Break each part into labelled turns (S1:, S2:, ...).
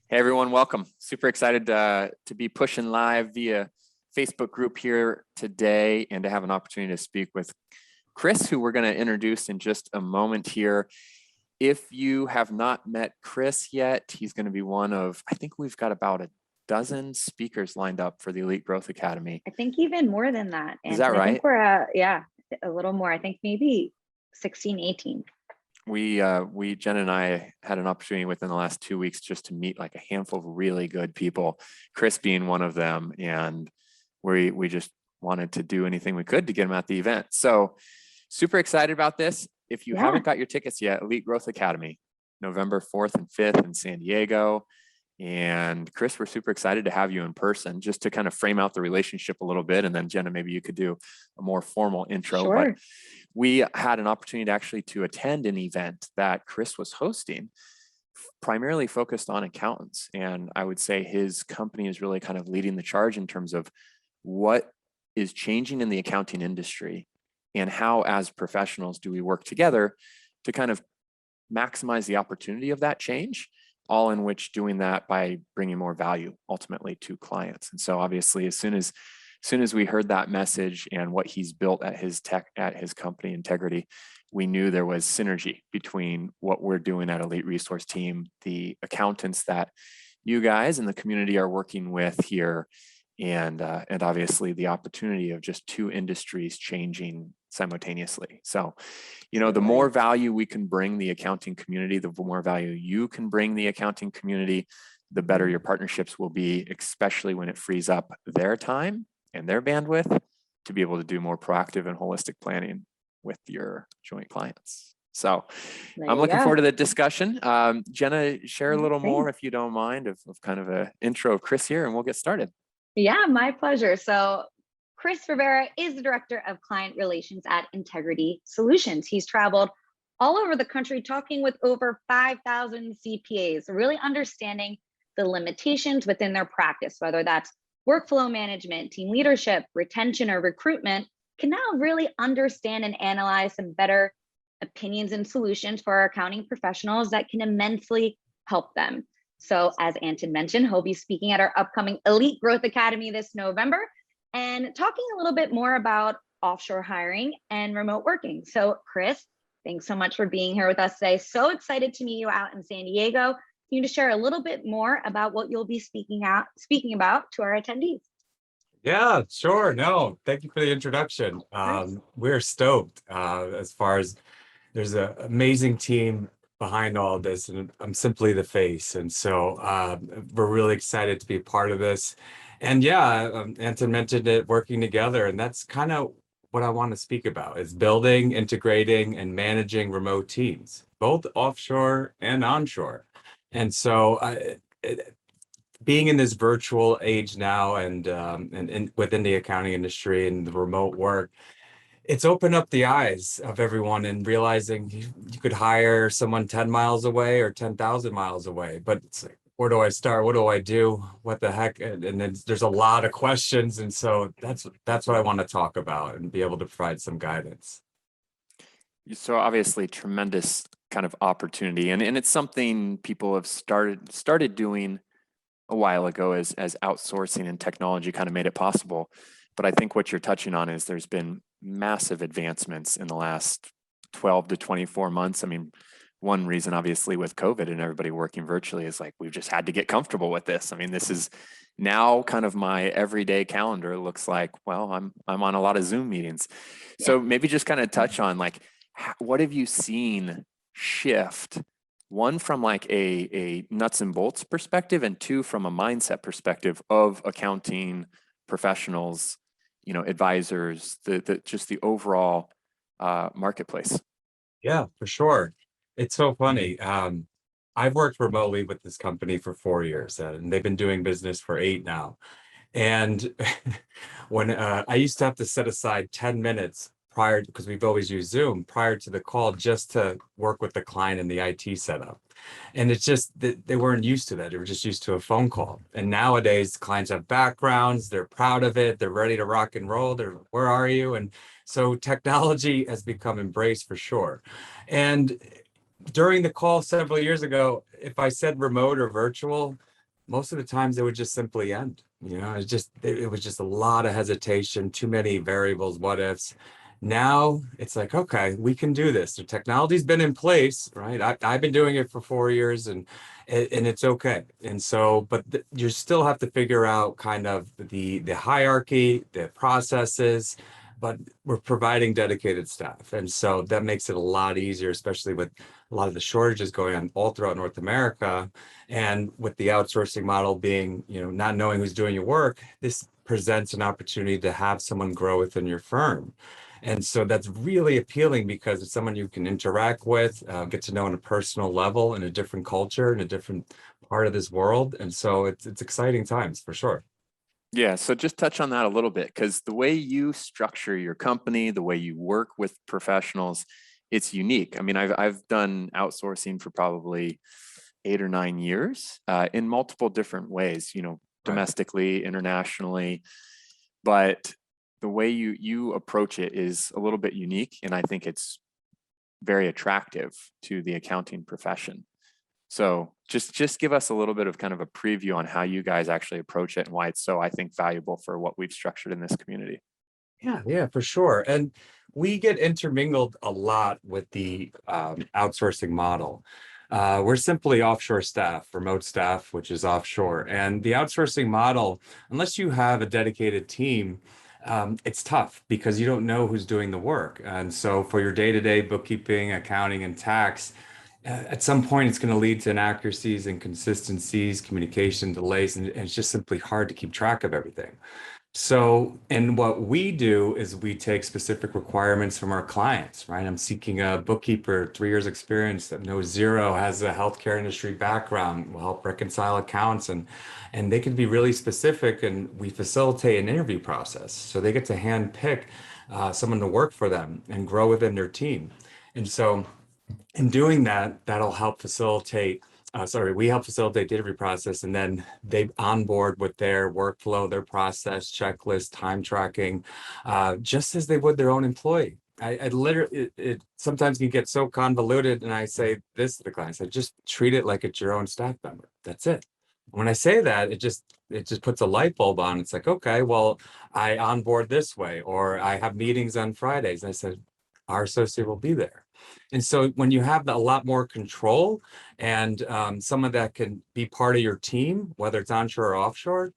S1: Hey everyone, welcome. Super excited to be pushing live via Facebook group here today and to have an opportunity to speak with Chris, who we're going to introduce in just a moment here. If you have not met Chris yet, he's going to be one of, I think we've got about a dozen speakers lined up for the Elite Growth Academy.
S2: I think even more than that.
S1: Is that right?
S2: I think we're a little more. I think maybe 16, 18.
S1: Jen and I had an opportunity within the last 2 weeks just to meet like a handful of really good people, Chris being one of them. And we just wanted to do anything we could to get him at the event. So super excited about this. If you haven't got your tickets yet, Elite Growth Academy, November 4th and 5th in San Diego. And Chris, we're super excited to have you in person just to kind of frame out the relationship a little bit. And then Jenna, maybe you could do a more formal intro.
S2: Sure.
S1: But we had an opportunity actually to attend an event that Chris was hosting, primarily focused on accountants. And I would say his company is really kind of leading the charge in terms of what is changing in the accounting industry and how, as professionals, do we work together to kind of maximize the opportunity of that change, all in which doing that by bringing more value ultimately to clients. And so obviously, as soon as we heard that message and what he's built at his company Integrity, we knew there was synergy between what we're doing at Elite Resource Team, the accountants that you guys in the community are working with here, and obviously the opportunity of just two industries changing simultaneously. So, the more value we can bring the accounting community, the more value you can bring the accounting community, the better your partnerships will be, especially when it frees up their time and their bandwidth to be able to do more proactive and holistic planning with your joint clients. So I'm looking forward to the discussion. Jenna, share a little more, if you don't mind, of kind of an intro of Chris here, and we'll get started.
S2: Yeah, my pleasure. So Chris Rivera is the Director of Client Relations at Integrity Solutions. He's traveled all over the country talking with over 5,000 CPAs, really understanding the limitations within their practice, whether that's workflow management, team leadership, retention, or recruitment, can now really understand and analyze some better opinions and solutions for our accounting professionals that can immensely help them. So as Anton mentioned, he'll be speaking at our upcoming Elite Growth Academy this November and talking a little bit more about offshore hiring and remote working. So Chris, thanks so much for being here with us today. So excited to meet you out in San Diego. You to share a little bit more about what you'll be speaking about to our attendees.
S3: Yeah, sure. No, thank you for the introduction. We're stoked as far as there's an amazing team behind all this, and I'm simply the face. And so we're really excited to be a part of this. And yeah, Anton mentioned it, working together. And that's kind of what I want to speak about, is building, integrating, and managing remote teams, both offshore and onshore. And so being in this virtual age now and within the accounting industry and the remote work, it's opened up the eyes of everyone and realizing you could hire someone 10 miles away or 10,000 miles away. But it's like, where do I start? What do I do? What the heck? And then there's a lot of questions. And so that's what I want to talk about and be able to provide some guidance.
S1: So obviously tremendous kind of opportunity. And it's something people have started doing a while ago as outsourcing and technology kind of made it possible. But I think what you're touching on is there's been massive advancements in the last 12 to 24 months. I mean, one reason obviously with COVID and everybody working virtually is like, we've just had to get comfortable with this. I mean, this is now kind of my everyday calendar. Looks like, well, I'm on a lot of Zoom meetings. So maybe just kind of touch on like, what have you seen shift? One, from like a nuts and bolts perspective, and two, from a mindset perspective of accounting professionals, advisors, just the overall marketplace.
S3: Yeah, for sure. It's so funny. I've worked remotely with this company for 4 years, and they've been doing business for 8 now. And when I used to have to set aside 10 minutes prior, because we've always used Zoom, prior to the call, just to work with the client in the IT setup. And it's just that they weren't used to that. They were just used to a phone call. And nowadays, clients have backgrounds, they're proud of it, they're ready to rock and roll, they're, where are you? And so technology has become embraced for sure. And during the call several years ago, if I said remote or virtual, most of the times it would just simply end. It was just a lot of hesitation, too many variables, what ifs. Now it's like, okay, we can do this. The technology's been in place, right? I've been doing it for 4 years, and it's okay. And so, but you still have to figure out kind of the hierarchy, the processes, but we're providing dedicated staff. And so that makes it a lot easier, especially with a lot of the shortages going on all throughout North America. And with the outsourcing model being, not knowing who's doing your work, this presents an opportunity to have someone grow within your firm. And so that's really appealing because it's someone you can interact with, get to know on a personal level in a different culture, in a different part of this world. And so it's exciting times for sure.
S1: Yeah, so just touch on that a little bit, because the way you structure your company, the way you work with professionals, it's unique. I mean, I've done outsourcing for probably 8 or 9 years in multiple different ways,
S3: Right.
S1: domestically, internationally, but the way you approach it is a little bit unique, and I think it's very attractive to the accounting profession. So just give us a little bit of kind of a preview on how you guys actually approach it and why it's so, I think, valuable for what we've structured in this community.
S3: Yeah, for sure. And we get intermingled a lot with the outsourcing model. We're simply offshore staff, remote staff, which is offshore. And the outsourcing model, unless you have a dedicated team, it's tough because you don't know who's doing the work. And so for your day-to-day bookkeeping, accounting, and tax, at some point it's going to lead to inaccuracies, inconsistencies, communication delays, and it's just simply hard to keep track of everything. So, and what we do is we take specific requirements from our clients, right? I'm seeking a bookkeeper, 3 years experience that knows zero, has a healthcare industry background, will help reconcile accounts, and they can be really specific, and we facilitate an interview process. So they get to hand pick someone to work for them and grow within their team. And so in doing that, that'll help facilitate, we help facilitate the interview process, and then they onboard with their workflow, their process, checklist, time tracking, just as they would their own employee. I literally, it sometimes can get so convoluted, and I say this to the clients, I just treat it like it's your own staff member. That's it. When I say that, it just puts a light bulb on. It's like, okay, well, I onboard this way, or I have meetings on Fridays. I said, our associate will be there. And so when you have a lot more control and someone that can be part of your team, whether it's onshore or offshore,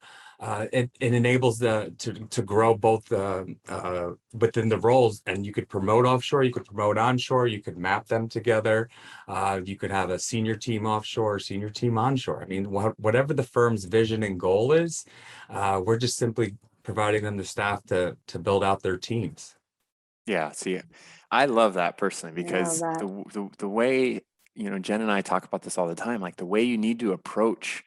S3: it enables to grow both within the roles. And you could promote offshore, you could promote onshore, you could map them together. You could have a senior team offshore, senior team onshore. I mean, whatever the firm's vision and goal is, we're just simply providing them the staff to build out their teams.
S1: Yeah, see, I love that personally
S2: I love
S1: because
S2: that.
S1: the way, Jen and I talk about this all the time, like the way you need to approach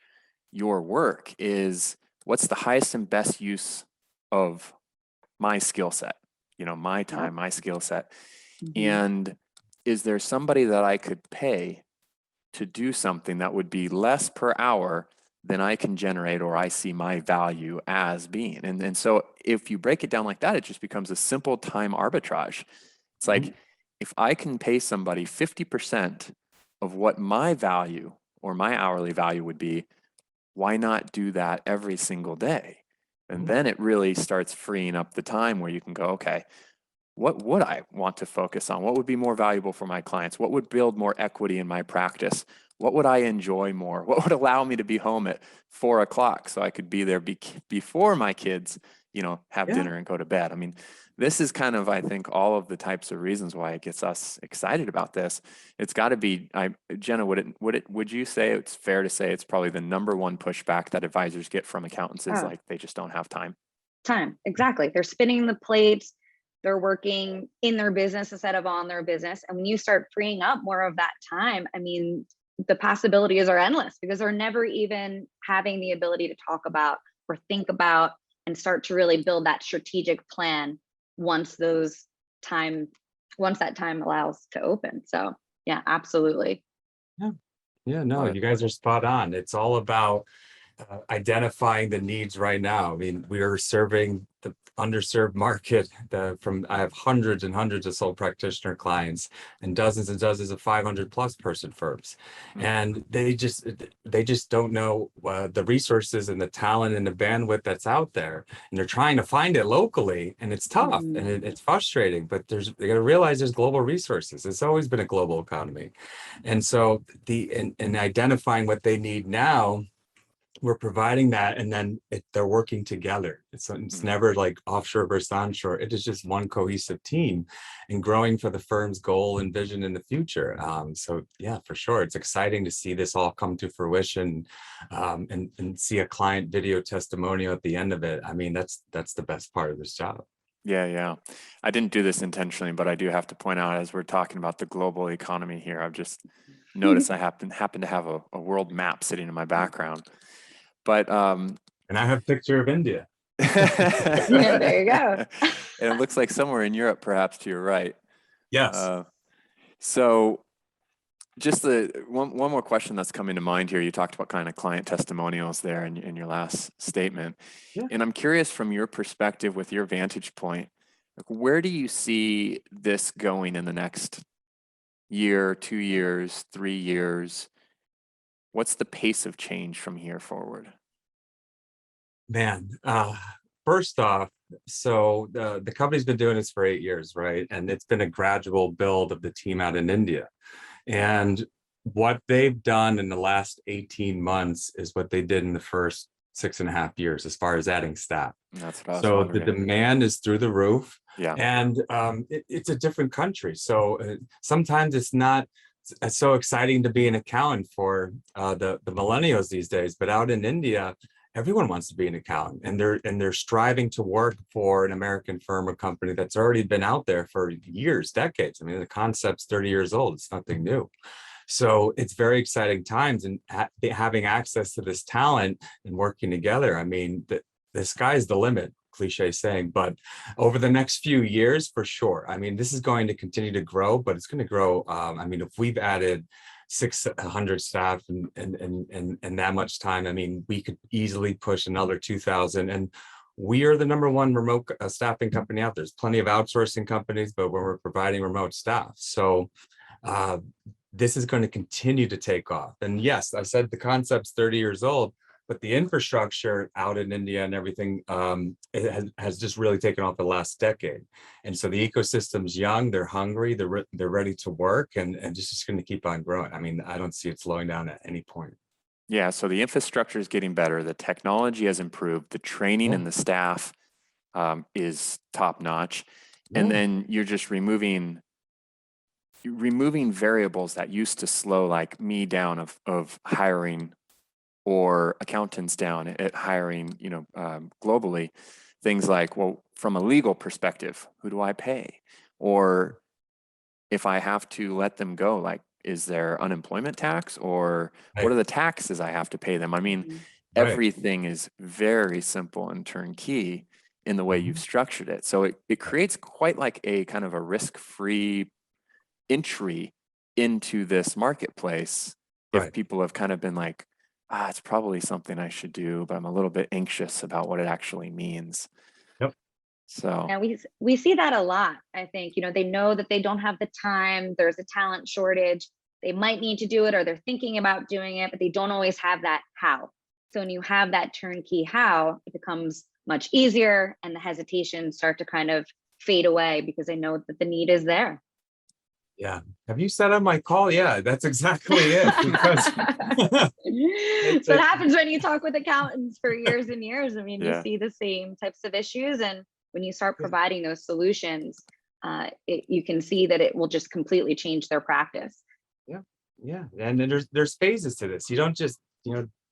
S1: your work is what's the highest and best use of my skill set, my
S2: Yep.
S1: time, my skill set.
S2: Mhm.
S1: And is there somebody that I could pay to do something that would be less per hour than I can generate or I see my value as being? And so if you break it down like that, it just becomes a simple time arbitrage. It's like, if I can pay somebody 50% of what my value or my hourly value would be, why not do that every single day? And then it really starts freeing up the time where you can go, okay, what would I want to focus on? What would be more valuable for my clients? What would build more equity in my practice? What would I enjoy more? What would allow me to be home at 4 o'clock so I could be there before my kids, have
S3: Yeah.
S1: dinner and go to bed? I mean, this is kind of, I think, all of the types of reasons why it gets us excited about this. It's got to be, Jenna, would you say it's fair to say it's probably the number one pushback that advisors get from accountants is
S2: Oh,
S1: like they just don't have time?
S2: time. Exactly. They're spinning the plates. They're working in their business instead of on their business. And when you start freeing up more of that time, I mean, the possibilities are endless because they're never even having the ability to talk about or think about and start to really build that strategic plan once that time allows to open. So yeah, absolutely.
S3: Yeah, no,
S1: Love it.
S3: you guys are spot on. It's all about identifying the needs right now. I mean, we are serving underserved market. I have hundreds and hundreds of sole practitioner clients and dozens of 500 plus person firms, and they just don't know the resources and the talent and the bandwidth that's out there, and they're trying to find it locally, and it's tough and it's frustrating. But they got to realize there's global resources. It's always been a global economy, and so in identifying what they need now, we're providing that, and then they're working together. It's never like offshore versus onshore. It is just one cohesive team and growing for the firm's goal and vision in the future. So yeah, for sure. It's exciting to see this all come to fruition, and see a client video testimonial at the end of it. I mean, that's the best part of this job.
S1: Yeah. I didn't do this intentionally, but I do have to point out, as we're talking about the global economy here, I've just noticed I happen to have a world map sitting in my background. But
S3: and I have a picture of India.
S2: Yeah, there you go.
S1: And it looks like somewhere in Europe, perhaps, to your right.
S3: Yes.
S1: So just the one more question that's coming to mind here. You talked about kind of client testimonials there in your last statement.
S3: Yeah.
S1: And I'm curious, from your perspective, with your vantage point, where do you see this going in the next year, 2 years, 3 years? What's the pace of change from here forward?
S3: Man, first off, so the company's been doing this for 8 years, right? And it's been a gradual build of the team out in India. And what they've done in the last 18 months is what they did in the first 6.5 years, as far as adding staff.
S1: That's what I was
S3: So the
S1: wondering.
S3: demand is through the roof.
S1: Yeah.
S3: And it's a different country. So sometimes it's not so exciting to be an accountant for the millennials these days, but out in India, everyone wants to be an accountant, and they're striving to work for an American firm or company that's already been out there for years, decades. I mean, the concept's 30 years old. It's nothing new. So it's very exciting times, and having access to this talent and working together. I mean, the sky's the limit, cliche saying, but over the next few years, for sure. I mean, this is going to continue to grow, but it's going to grow. I mean, if we've added 600 staff and that much time, I mean, we could easily push another 2,000. And we are the #1 remote staffing company out there. There's plenty of outsourcing companies, but we're providing remote staff. So this is going to continue to take off. And yes, I said the concept's 30 years old, but the infrastructure out in India and everything it has just really taken off the last decade. And so the ecosystem's young, they're hungry, they're ready to work, and it's just going to keep on growing. I mean, I don't see it slowing down at any point.
S1: Yeah, so the infrastructure is getting better. The technology has improved. The training and the staff is top notch. And then you're just removing variables that used to slow like me down of hiring, or accountants down at hiring, globally. Things like, well, from a legal perspective, who do I pay? Or if I have to let them go, like, is there unemployment tax, or what are the taxes I have to pay them? I mean, everything is very simple and turnkey in the way you've structured it. So it creates quite like a kind of a risk-free entry into this marketplace. If people have kind of been like, it's probably something I should do, but I'm a little bit anxious about what it actually means.
S3: Yep.
S1: So
S2: and we see that a lot. I think, they know that they don't have the time. There's a talent shortage. They might need to do it, or they're thinking about doing it, but they don't always have that how. So when you have that turnkey how, it becomes much easier, and the hesitations start to kind of fade away because they know that the need is there.
S3: Yeah. Have you set up my call? Yeah, that's exactly it. Because
S2: so it happens when you talk with accountants for years and years. I mean,
S1: Yeah.
S2: you see the same types of issues, and when you start providing those solutions, you can see that it will just completely change their practice.
S3: Yeah. And then there's phases to this. You don't just,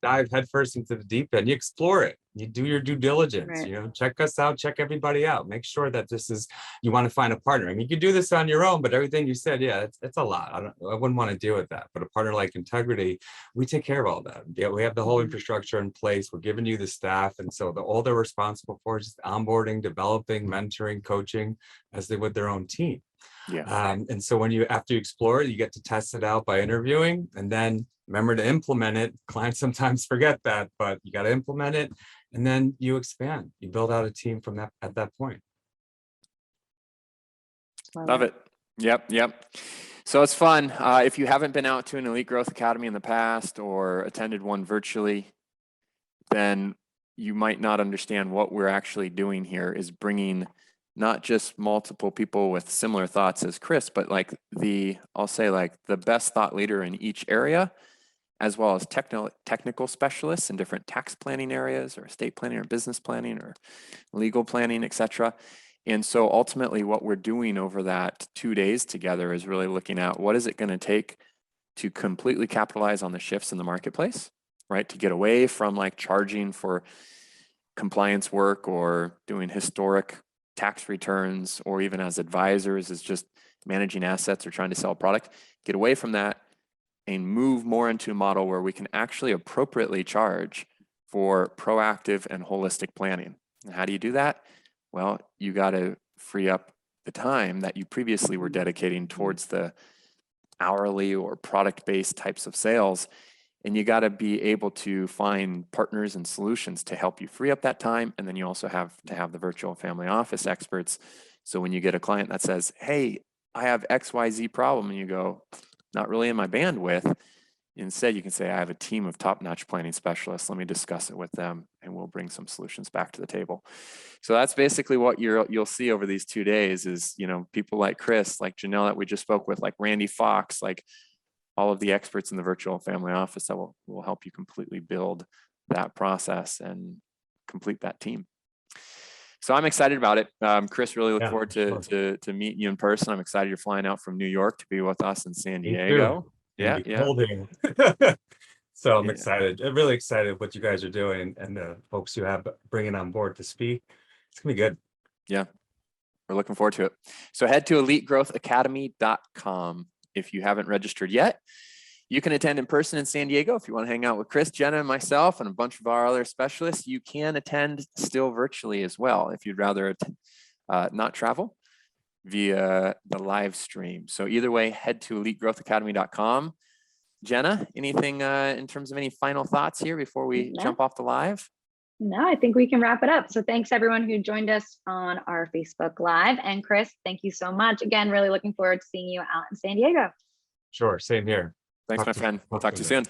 S3: dive headfirst into the deep end. You explore it. You do your due diligence.
S2: Right.
S3: Check us out. Check everybody out. Make sure that you want to find a partner. I mean, you can do this on your own, but everything you said, it's a lot. I wouldn't want to deal with that. But a partner like Integrity, we take care of all that. Yeah, we have the whole infrastructure in place. We're giving you the staff, and so all they're responsible for is just onboarding, developing, mentoring, coaching, as they would their own team.
S1: Yeah.
S3: And so after you explore it, you get to test it out by interviewing, and then remember to implement it. Clients sometimes forget that, but you got to implement it. and then you expand. You build out a team from that at that point.
S1: Love it. Yep. So it's fun. If you haven't been out to an Elite Growth Academy in the past or attended one virtually, then you might not understand what we're actually doing here is bringing not just multiple people with similar thoughts as Chris, but like I'll say like the best thought leader in each area, as well as technical specialists in different tax planning areas or estate planning or business planning or legal planning, etc. And so ultimately what we're doing over that 2 days together is really looking at what is it going to take to completely capitalize on the shifts in the marketplace, right? To get away from like charging for compliance work or doing historic tax returns, or even as advisors is just managing assets or trying to sell a product, get away from that and move more into a model where we can actually appropriately charge for proactive and holistic planning. And how do you do that? Well, you got to free up the time that you previously were dedicating towards the hourly or product-based types of sales. And you got to be able to find partners and solutions to help you free up that time. And then you also have to have the virtual family office experts. So when you get a client that says, hey, I have XYZ problem, and you go, not really in my bandwidth. Instead, you can say, I have a team of top-notch planning specialists. Let me discuss it with them, and we'll bring some solutions back to the table. So that's basically what you'll see over these 2 days is, people like Chris, like Janelle that we just spoke with, like Randy Fox, like all of the experts in the virtual family office that will help you completely build that process and complete that team. So I'm excited about it. Chris, really look forward to meeting you in person. I'm excited you're flying out from New York to be with us in San Diego. Yeah.
S3: So I'm excited. I'm really excited what you guys are doing and the folks you have bringing on board to speak. It's gonna be good.
S1: Yeah, we're looking forward to it. So head to elitegrowthacademy.com if you haven't registered yet. You can attend in person in San Diego if you want to hang out with Chris, Jenna, and myself, and a bunch of our other specialists. You can attend still virtually as well if you'd rather not travel via the live stream. So either way, head to elitegrowthacademy.com. Jenna, anything in terms of any final thoughts here before we jump off the live?
S2: No, I think we can wrap it up. So thanks everyone who joined us on our Facebook Live. And Chris, thank you so much. Again, really looking forward to seeing you out in San Diego.
S3: Sure, same here.
S1: Thanks, my friend. We'll talk to you soon.